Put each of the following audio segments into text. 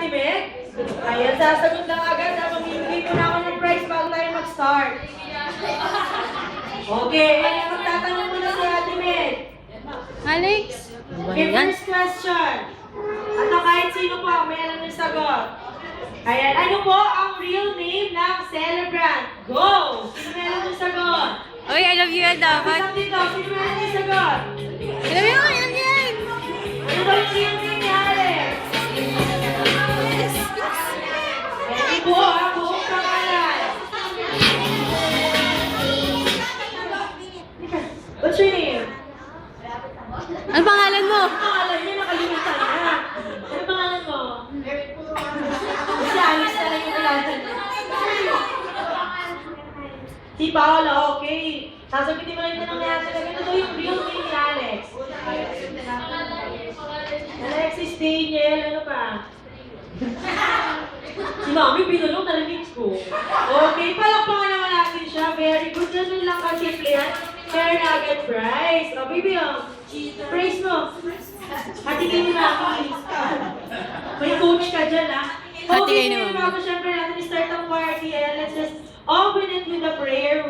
Ate Meg? Ayan, sasagot lang agad. Mamimigay ko na ako ng prize bago tayo mag-start. Okay, ayan, magtatanong muna si Ate Meg. Alex? Okay, first question. Ano kahit sino po, may alam ng sagot. Ayan, ano po ang real name ng celebrant? Go! Sino may alam ng sagot? Uy, I love you yan dapat. Isang dito, sino may alam ng sagot? Alam mo, yan yan. Ano ba yung real name ni Alex? Ayan, buo ha, buong pangalan. What's your name? Ano pangalan mo? Ano pangalan niya? Nakalimutan na. Ano pangalan mo? Si Alice na lang yung pangalan niya. Si Paolo, okay. Sasagutin mo lang yung tanong natin. Ano daw yung real name ni Alex? Alexis Daniel, ano pa? Si Mami, binulong na lamig ko. Okay, palakpakan naman natin siya. Very good. Ganun lang kasimple yan. Kaya na agad prize. O, baby, o. Praise mo. Hatikin mo na ako. May coach ka dyan, ha? Hatikin mo. Okay, bago syempre natin start ang party. Ayan, let's just open it with a prayer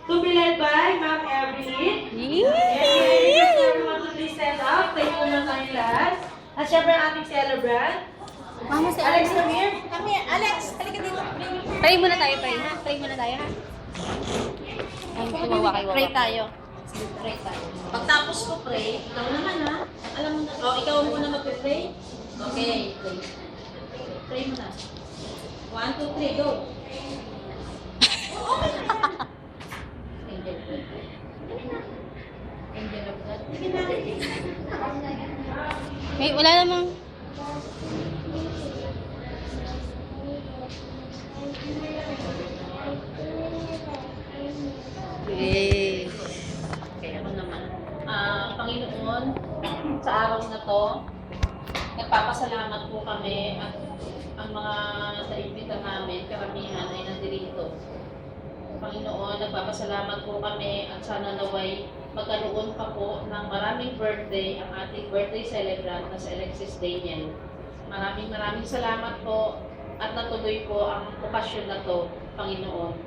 to be led by Ma'am Evelyn. Yes, everyone to please stand up. Tayo muna tayong lahat. At syempre ang ating celebrant. Mama si Alex, come here. Alex, halika dito. Pray muna tayo, pray. Ha? Pray muna tayo, ha? Ay, tumawa kayo. Pray tayo. Pray tayo. Pagtapos ko pray, ikaw naman ha. Alam mo na. Oh, ikaw muna mag-pray. Okay, pray. Pray mo na. 1, 2, 3, go. Okay na yan. Angel of God. Angel of God. Sige na. Hey, wala namang... Hey. Okay, ako naman. Panginoon, sa araw na to, nagpapasalamat po kami at ang mga naimbita namin, karamihan ay nandirito. Panginoon, nagpapasalamat po kami at sana naway magkaroon pa po ng maraming birthday ang ating birthday celebrant na si Alexis Daniel. Maraming salamat po at natuloy po ang okasyon na to, Panginoon.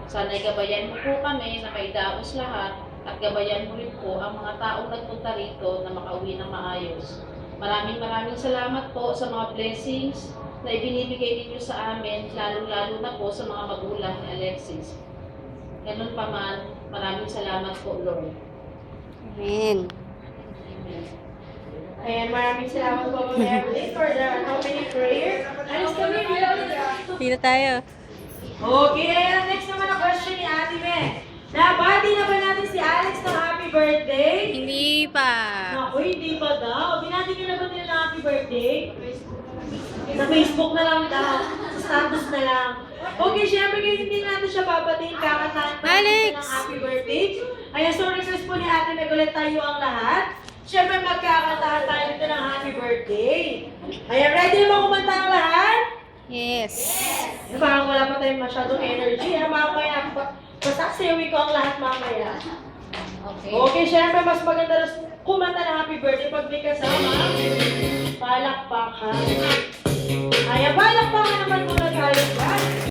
Sana'y gabayan mo po kami na maidaos lahat at gabayan mo rin po ang mga taong nagpunta rito na makauwi ng maayos. Maraming salamat po sa mga blessings na ibinibigay ninyo sa amin, lalo-lalo na po sa mga magulang ni Alexis. Ganun pa man, maraming salamat po, Lord. Amen. Amen. Ayan, maraming salamat po Ma'am Evelyn for the opening prayer. Alis kami, Dito tayo. okay, ang next naman ang question ni Ate Meg. Nabati na ba natin si Alex ng happy birthday? Hindi pa. Naku, hindi pa daw. Binati ka na ba nila ng happy birthday? Sa Facebook na lang daw. Sa status na lang. Okay, syempre guys, hindi natin siya babatiin. Kakantahan pa natin Alex! ng happy birthday. Ayan, so request po ni Ate Meg ulit tayo ang lahat. Syempre magkakantahan tayo dito ng happy birthday. Ayan, ready na ba kumanta ang lahat? Yes. Parang wala pa tayong masyadong energy. Mamaya, pasaksiwi ko ang lahat mamaya. Okay. Okay, syempre mas maganda na kumanta ng happy birthday pag may kasama. Palakpakan. Ayan, palakpakan naman muna tayo.